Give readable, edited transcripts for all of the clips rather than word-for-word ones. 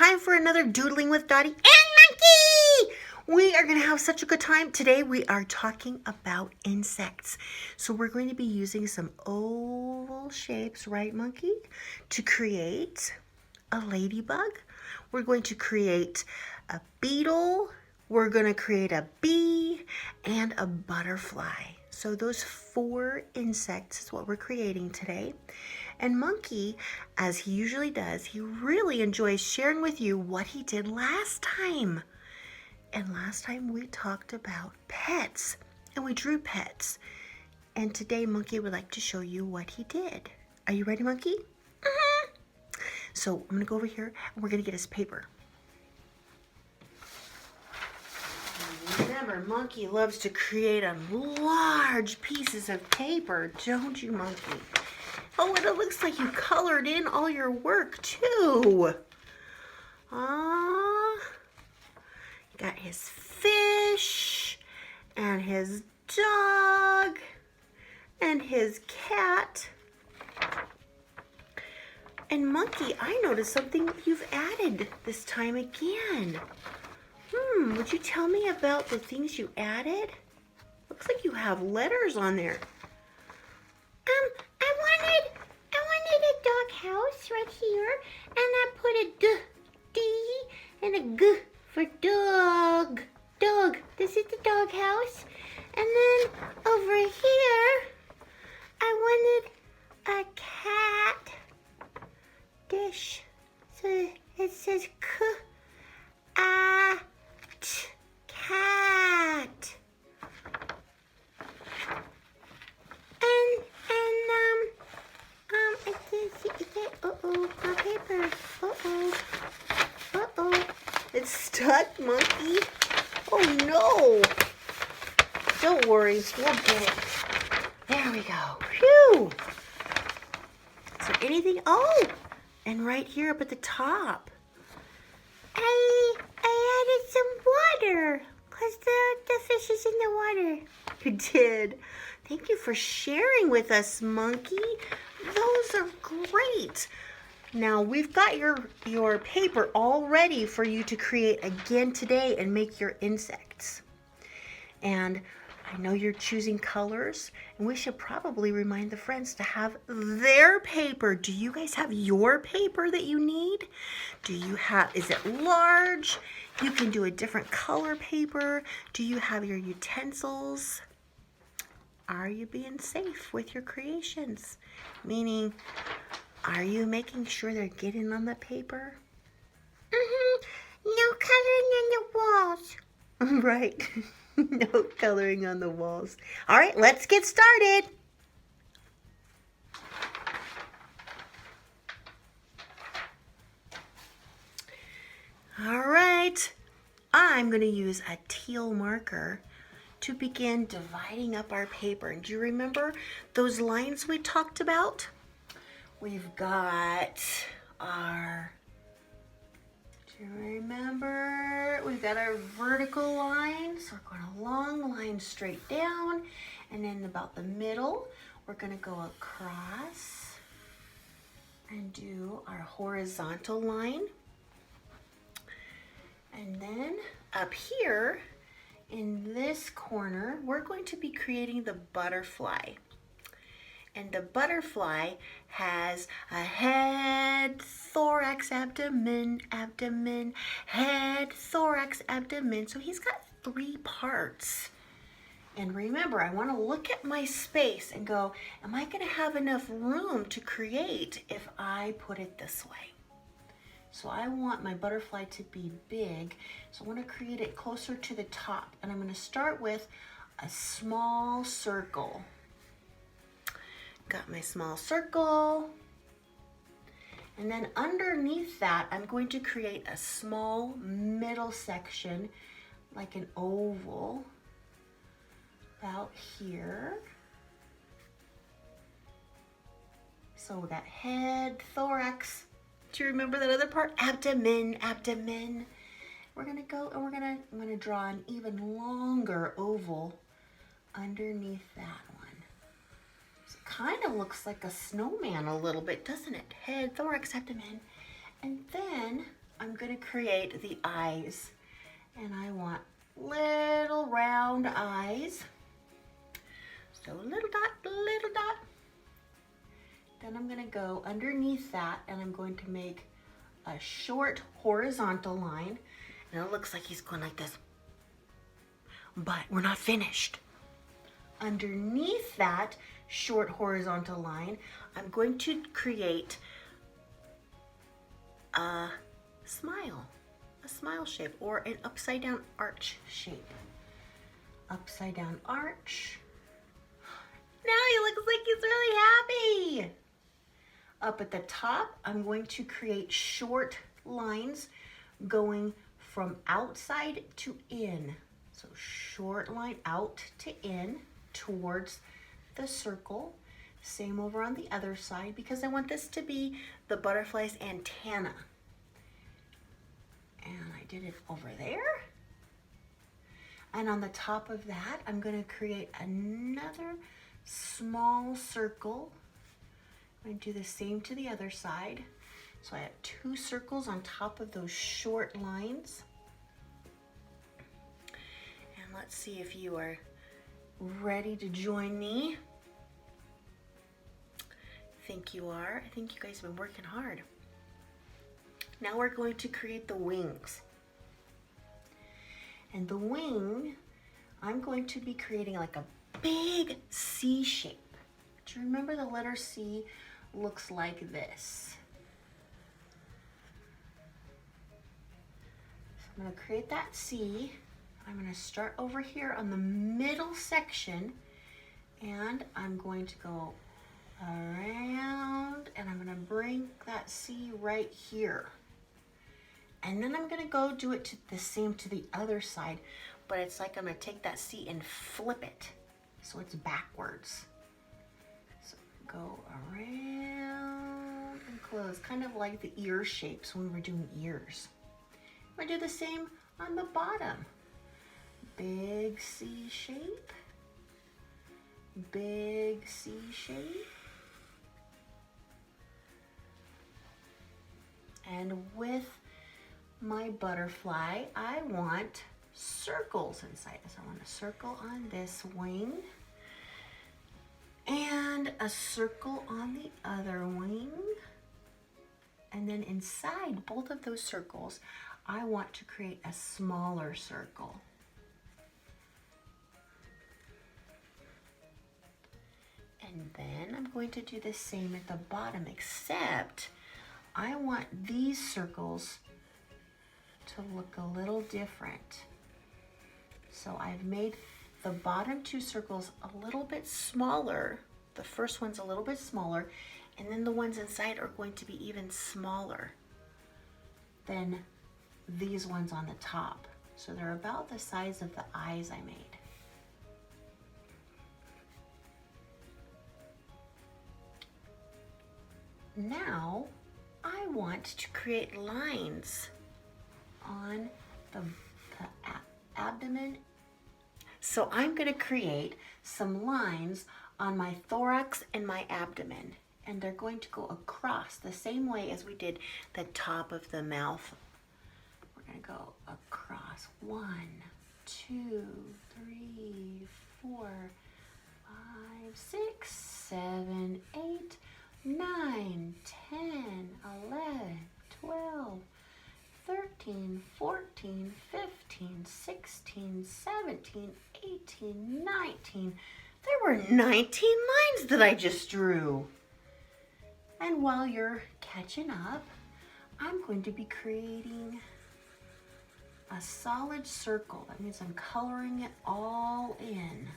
time for another Doodling with Dottie and Monkey. We are going to have such a good time. Today we are talking about insects. So we're going to be using some oval shapes, right, Monkey, to create a ladybug. We're going to create a beetle. We're going to create a bee and a butterfly. So those 4 insects is what we're creating today. And Monkey, as he usually does, he really enjoys sharing with you what he did last time. And last time we talked about pets and we drew pets. And today Monkey would like to show you what he did. Are you ready, Monkey? Mm-hmm. So I'm going to go over here and we're going to get his paper. Remember, Monkey loves to create on large pieces of paper, don't you, Monkey? Oh, and it looks like you colored in all your work, too. You got his fish, and his dog, and his cat. And Monkey, I noticed something you've added this time again. Would you tell me about the things you added? Looks like you have letters on there. I wanted a dog house right here, and I put a D and a G for dog. Dog. This is the dog house. And then over here, I wanted a cat dish. So it says cat. My paper. It's stuck, Monkey. Oh no. Don't worry, we'll get it. There we go. Phew. Is there anything? Oh, and right here up at the top. I added some water because the fish is in the water. You did. Thank you for sharing with us, Monkey. Those are great. Now we've got your paper all ready for you to create again today and make your insects. And I know you're choosing colors, and we should probably remind the friends to have their paper. Do you guys have your paper that you need? Is it large? You can do a different color paper. Do you have your utensils? Are you being safe with your creations? Meaning, are you making sure they're getting on the paper? No coloring on the walls. Right. No coloring on the walls. All right, let's get started. All right. I'm going to use a teal marker to begin dividing up our paper. And do you remember those lines we talked about? We've got our, do you remember? We've got our vertical line. So we're going a long line straight down. And then about the middle, we're going to go across and do our horizontal line. And then up here, in this corner, we're going to be creating the butterfly. And the butterfly has a head, thorax, abdomen, head, thorax, abdomen. So he's got 3 parts. And remember, I want to look at my space and go, am I going to have enough room to create if I put it this way? So I want my butterfly to be big. So I want to create it closer to the top. And I'm going to start with a small circle. Got my small circle. And then underneath that, I'm going to create a small middle section, like an oval, about here. So we got head, thorax. Do you remember that other part? Abdomen. We're gonna go and I'm gonna draw an even longer oval underneath that one. So it kind of looks like a snowman a little bit, doesn't it? Head, thorax, abdomen. And then I'm going to create the eyes. And I want little round eyes. So little dot, little dot. Then I'm going to go underneath that and I'm going to make a short horizontal line. And it looks like he's going like this. But we're not finished. Underneath that short horizontal line, I'm going to create a smile shape, or an upside down arch shape. Upside down arch. Now he looks like he's really happy. Up at the top, I'm going to create short lines going from outside to in. So short line out to in towards the circle. Same over on the other side because I want this to be the butterfly's antenna. And I did it over there. And on the top of that, I'm going to create another small circle. I'm going to do the same to the other side. So I have 2 circles on top of those short lines. And let's see if you are ready to join me. I think you are. I think you guys have been working hard. Now we're going to create the wings. And the wing, I'm going to be creating like a big C shape. Do you remember the letter C looks like this? So I'm going to create that C. I'm going to start over here on the middle section and I'm going to go around and I'm going to bring that C right here. And then I'm going to go do it to the same to the other side, but it's like I'm going to take that C and flip it so it's backwards. So go around and close, kind of like the ear shapes when we're doing ears. I'm going to do the same on the bottom. Big C shape, big C shape. And with my butterfly, I want circles inside this. I want a circle on this wing and a circle on the other wing. And then inside both of those circles, I want to create a smaller circle. And then I'm going to do the same at the bottom, except I want these circles to look a little different. So I've made the bottom 2 circles a little bit smaller. The first one's a little bit smaller, and then the ones inside are going to be even smaller than these ones on the top. So they're about the size of the eyes I made. Now I want to create lines on the abdomen. So I'm going to create some lines on my thorax and my abdomen, and they're going to go across the same way as we did the top of the mouth. We're going to go across 1, 2, 3, 4, 5, 6, 7, 8, 9, 10, 11, 12, 13, 14, 15, 16, 17, 18, 19. There were 19 lines that I just drew. And while you're catching up, I'm going to be creating a solid circle. That means I'm coloring it all in.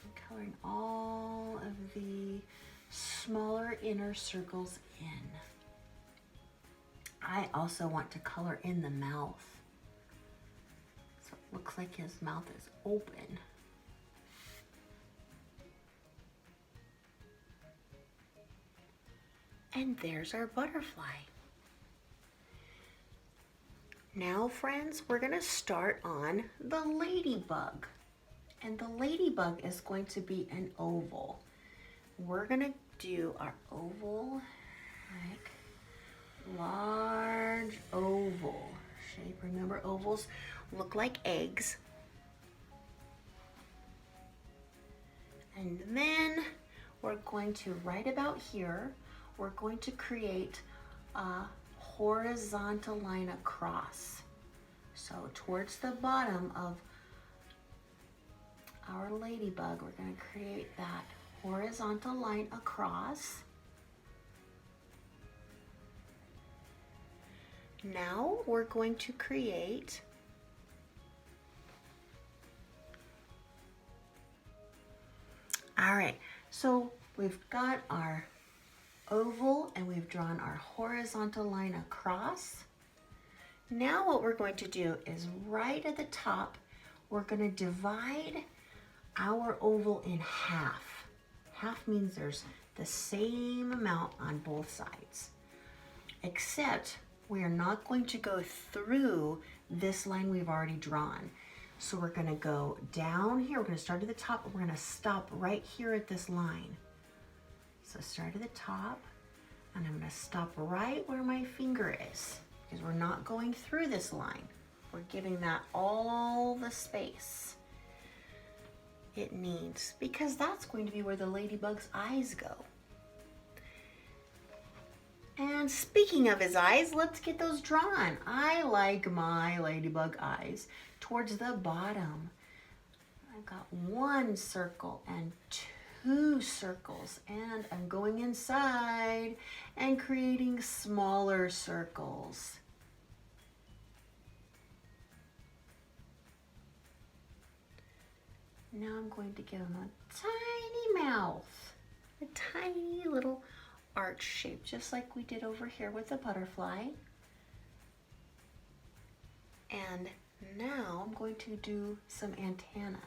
I'm coloring all of the smaller inner circles in. I also want to color in the mouth. So it looks like his mouth is open. And there's our butterfly. Now, friends, we're going to start on the ladybug. And the ladybug is going to be an oval. We're going to do our oval like large oval shape. Remember, ovals look like eggs. And then we're going to, right about here, we're going to create a horizontal line across. So towards the bottom of our ladybug, we're going to create that horizontal line across. Now we're going to create all right, so we've got our oval and we've drawn our horizontal line across. Now what we're going to do is right at the top, we're going to divide our oval in half. Half means there's the same amount on both sides, except we are not going to go through this line we've already drawn. So we're going to go down here. We're going to start at the top, and we're going to stop right here at this line. So start at the top, and I'm going to stop right where my finger is, because we're not going through this line. We're giving that all the space it needs, because that's going to be where the ladybug's eyes go. And speaking of his eyes, let's get those drawn. I like my ladybug eyes towards the bottom. I've got one circle and two circles, and I'm going inside and creating smaller circles. Now I'm going to give him a tiny mouth, a tiny little arch shape, just like we did over here with the butterfly. And now I'm going to do some antenna.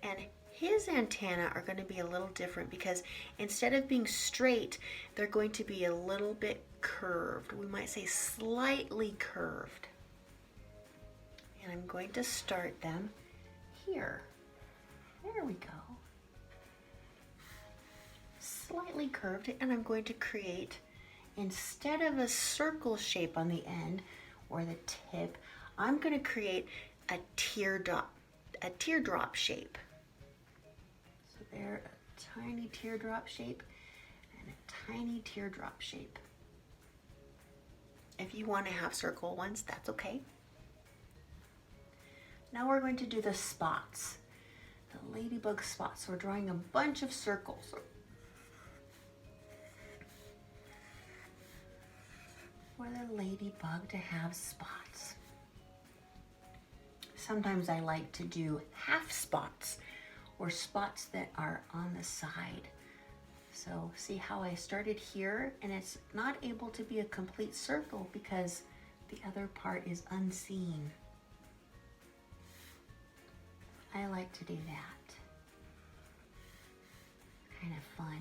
And his antenna are going to be a little different, because instead of being straight, they're going to be a little bit curved. We might say slightly curved. And I'm going to start them here. There we go. Slightly curved, and I'm going to create, instead of a circle shape on the end or the tip, I'm going to create a teardrop shape. So there, a tiny teardrop shape and a tiny teardrop shape. If you want to have circle ones, that's okay. Now we're going to do the spots, the ladybug spots. So we're drawing a bunch of circles. For the ladybug to have spots. Sometimes I like to do half spots, or spots that are on the side. So see how I started here, and it's not able to be a complete circle because the other part is unseen. I like to do that. Kind of fun.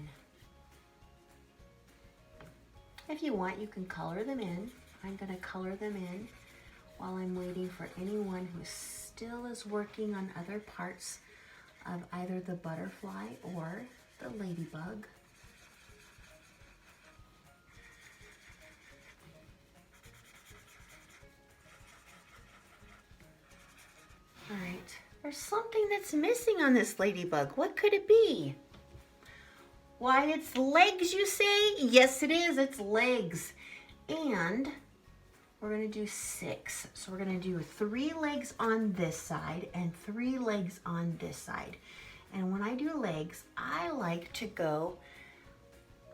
If you want, you can color them in. I'm going to color them in while I'm waiting for anyone who still is working on other parts of either the butterfly or the ladybug. All right, there's something that's missing on this ladybug. What could it be? Why, it's legs, you say? Yes, it is. It's legs. And we're going to do 6. So we're going to do 3 legs on this side and 3 legs on this side. And when I do legs, I like to go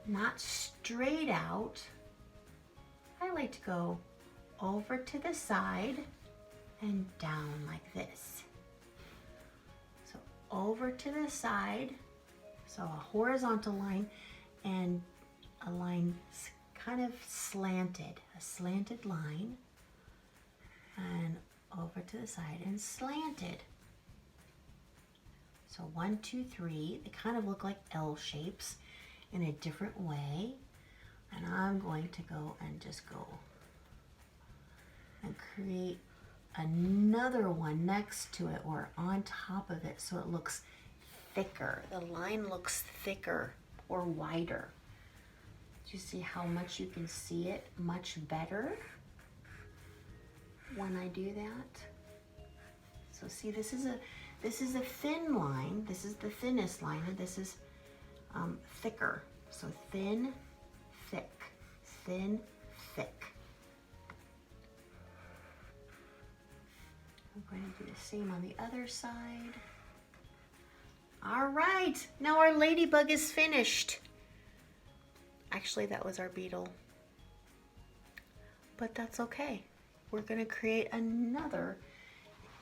not straight out. I like to go over to the side and down like this. So over to the side. So a horizontal line and a line kind of slanted, a slanted line, and over to the side and slanted. So 1, 2, 3, they kind of look like L shapes in a different way. And I'm going to go and just go and create another one next to it or on top of it so it looks thicker. The line looks thicker or wider. You see how much you can see it much better when I do that? So see, this is a thin line. This is the thinnest line, and this is thicker. So thin, thick, thin, thick. I'm going to do the same on the other side. All right, now our ladybug is finished. Actually, that was our beetle, but that's okay. We're gonna create another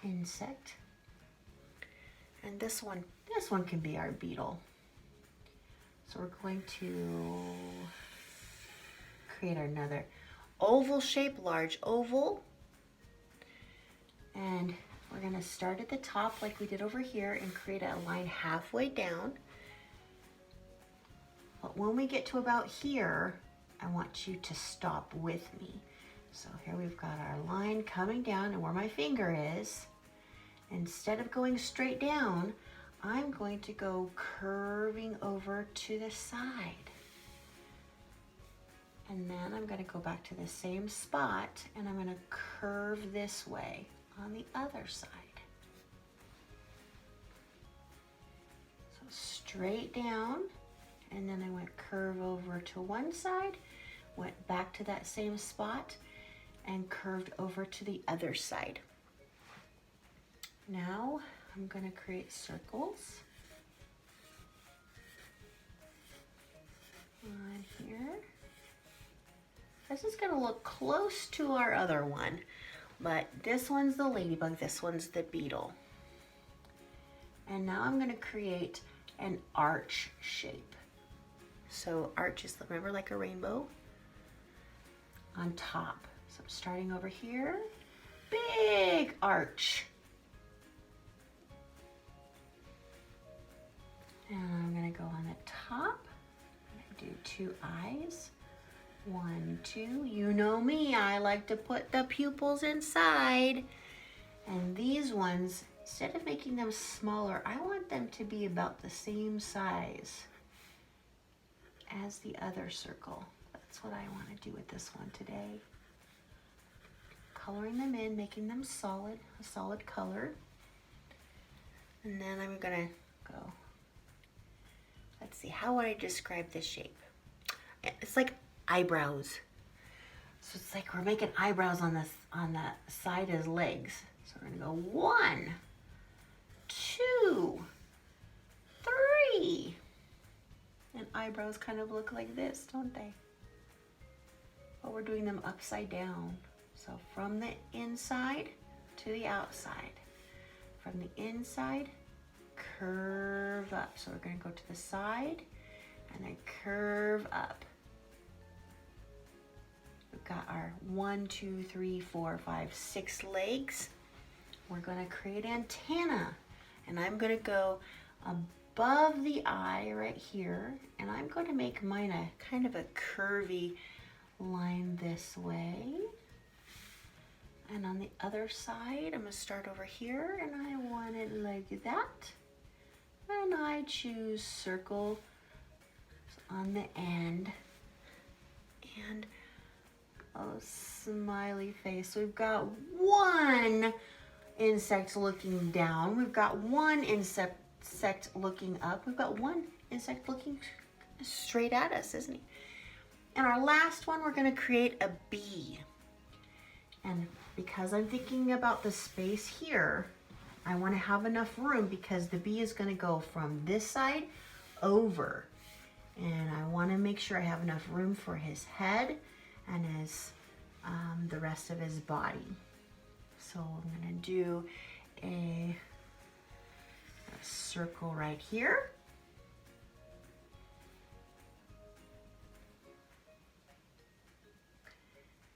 insect, and this one can be our beetle. So we're going to create another oval shape, large oval, and we're gonna start at the top like we did over here and create a line halfway down. But when we get to about here, I want you to stop with me. So here we've got our line coming down, and where my finger is, instead of going straight down, I'm going to go curving over to the side. And then I'm going to go back to the same spot, and I'm going to curve this way on the other side. So straight down, and then I went curve over to one side, went back to that same spot, and curved over to the other side. Now I'm going to create circles on here. This is going to look close to our other one, but this one's the ladybug, this one's the beetle. And now I'm going to create an arch shape. So arch is, remember, like a rainbow on top. So I'm starting over here, big arch. And I'm gonna go on the top, I'm gonna do 2 eyes, 1, 2. You know me, I like to put the pupils inside. And these ones, instead of making them smaller, I want them to be about the same size as the other circle. That's what I want to do with this one today. Coloring them in, making them solid, a solid color. And then I'm gonna go, let's see, how would I describe this shape? It's like eyebrows. So it's like we're making eyebrows on the side as legs. So we're gonna go 1, 2, 3. And eyebrows kind of look like this, don't they? But we're doing them upside down. So from the inside to the outside. From the inside, curve up. So we're gonna go to the side and then curve up. We've got our 1, 2, 3, 4, 5, 6 legs. We're gonna create antenna. And I'm gonna go above the eye right here, and I'm going to make mine a kind of a curvy line this way. And on the other side, I'm going to start over here, and I want it like that. And I choose circle on the end, and a smiley face. So we've got one insect looking down. We've got one insect looking up. We've got one insect looking straight at us, isn't he? And our last one, we're going to create a bee. And because I'm thinking about the space here, I want to have enough room because the bee is going to go from this side over. And I want to make sure I have enough room for his head and his the rest of his body. So I'm going to do a circle right here.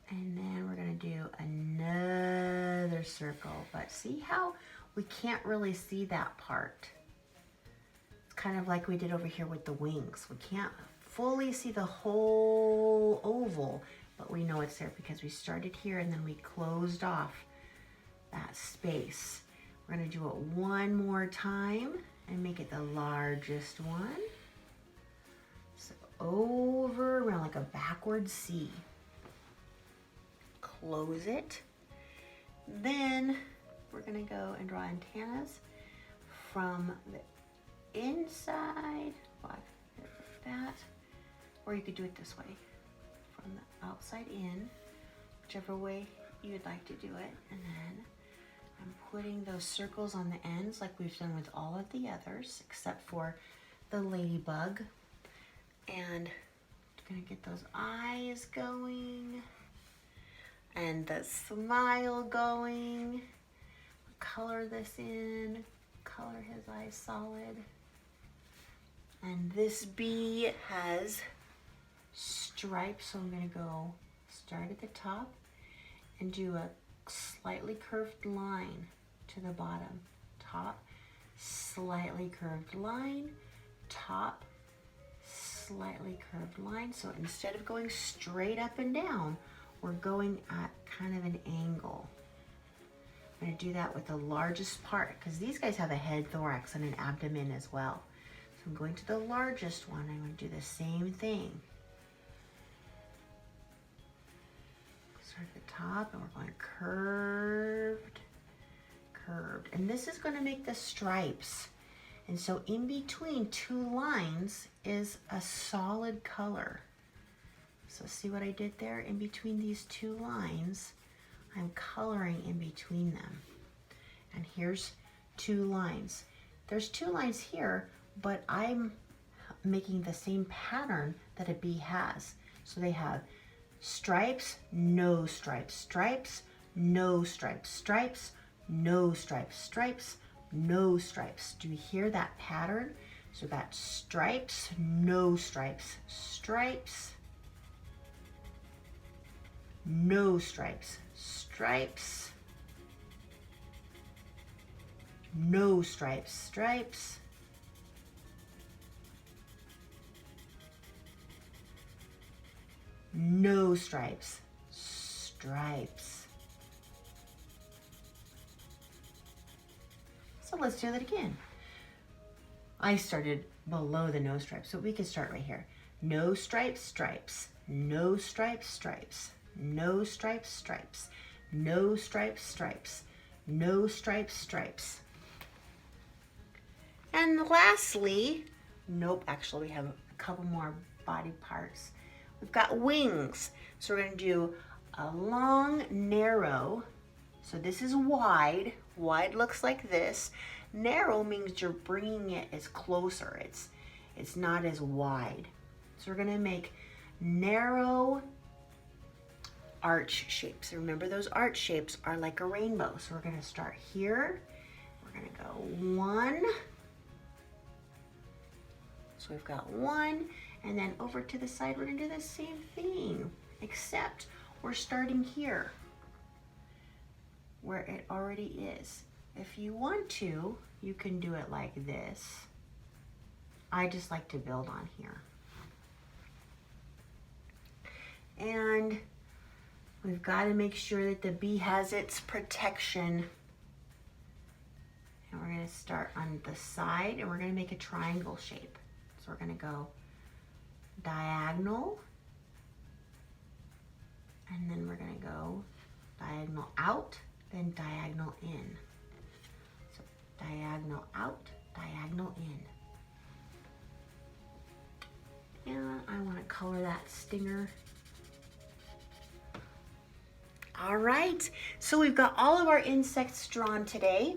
And then we're going to do another circle. But see how we can't really see that part? It's kind of like we did over here with the wings. We can't fully see the whole oval, but we know it's there because we started here and then we closed off that space. We're going to do it one more time and make it the largest one. So over around like a backward C. Close it. Then we're gonna go and draw antennas from the inside, like that, or you could do it this way, from the outside in, whichever way you would like to do it. And then I'm putting those circles on the ends like we've done with all of the others, except for the ladybug. And I'm gonna get those eyes going and the smile going. Color this in, color his eyes solid. And this bee has stripes, so I'm gonna go start at the top and do a slightly curved line to the bottom. Top, slightly curved line, top, slightly curved line. So instead of going straight up and down, we're going at kind of an angle. I'm gonna do that with the largest part because these guys have a head, thorax, and an abdomen as well. So I'm going to the largest one. I'm gonna do the same thing. Start at the top and we're going curved, curved. And this is gonna make the stripes. And so in between two lines is a solid color. So see what I did there? In between these two lines, I'm coloring in between them. And here's two lines. There's two lines here, but I'm making the same pattern that a bee has. So they have stripes, no stripes, stripes, no stripes, stripes, no stripes, stripes, no stripes. Do you hear that pattern? So that's stripes, no stripes, stripes, no stripes, stripes, no stripes, stripes, no stripes, stripes. So let's do that again. I started below the no stripes, so we can start right here. No stripes, stripes, no stripes, stripes, no stripes, stripes, no stripes, stripes, no stripes, stripes. And lastly, nope, actually we have a couple more body parts. We've got wings. So we're gonna do a long, narrow. So this is wide. Wide looks like this. Narrow means you're bringing it as closer. It's not as wide. So we're gonna make narrow arch shapes. Remember, those arch shapes are like a rainbow. So we're gonna start here. We're gonna go one. So we've got one, and then over to the side, we're gonna do the same thing, except we're starting here where it already is. If you want to, you can do it like this. I just like to build on here. And we've got to make sure that the bee has its protection. And we're going to start on the side and we're going to make a triangle shape. So we're going to go diagonal, and then we're going to go diagonal out, then diagonal in. So diagonal out, diagonal in. And I want to color that stinger. All right, so we've got all of our insects drawn today.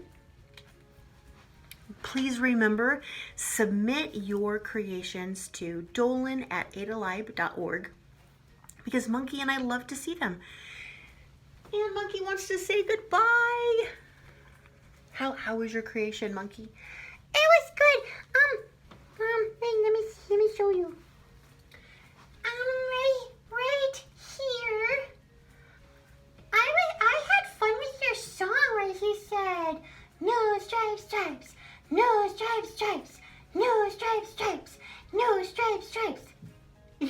Please remember, submit your creations to dolan@adalibe.org because Monkey and I love to see them. And Monkey wants to say goodbye. How was your creation, Monkey? It was good. Hey, let me show you. Right here. I had fun with your song where you said, no stripes, stripes, no stripes, stripes, no stripes, stripes, no stripes, stripes.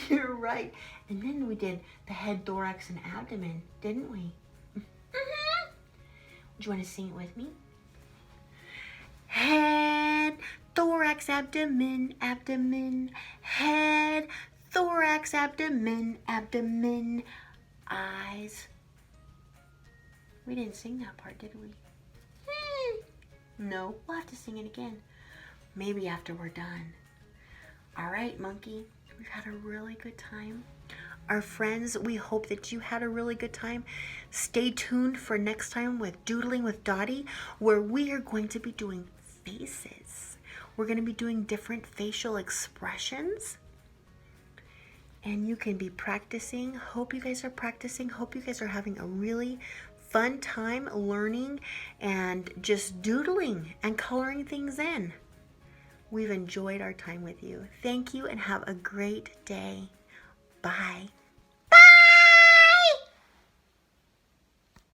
You're right. And then we did the head, thorax, and abdomen, didn't we? Mm-hmm. Do you want to sing it with me? Head, thorax, abdomen, abdomen, head, thorax, abdomen, abdomen, eyes. We didn't sing that part, did we? No, we'll have to sing it again. Maybe after we're done. All right, monkey, we've had a really good time. Our friends, we hope that you had a really good time. Stay tuned for next time with Doodling with Dottie, where we are going to be doing faces. We're going to be doing different facial expressions. And you can be practicing. Hope you guys are practicing. Hope you guys are having a really fun time learning and just doodling and coloring things in. We've enjoyed our time with you. Thank you and have a great day. Bye.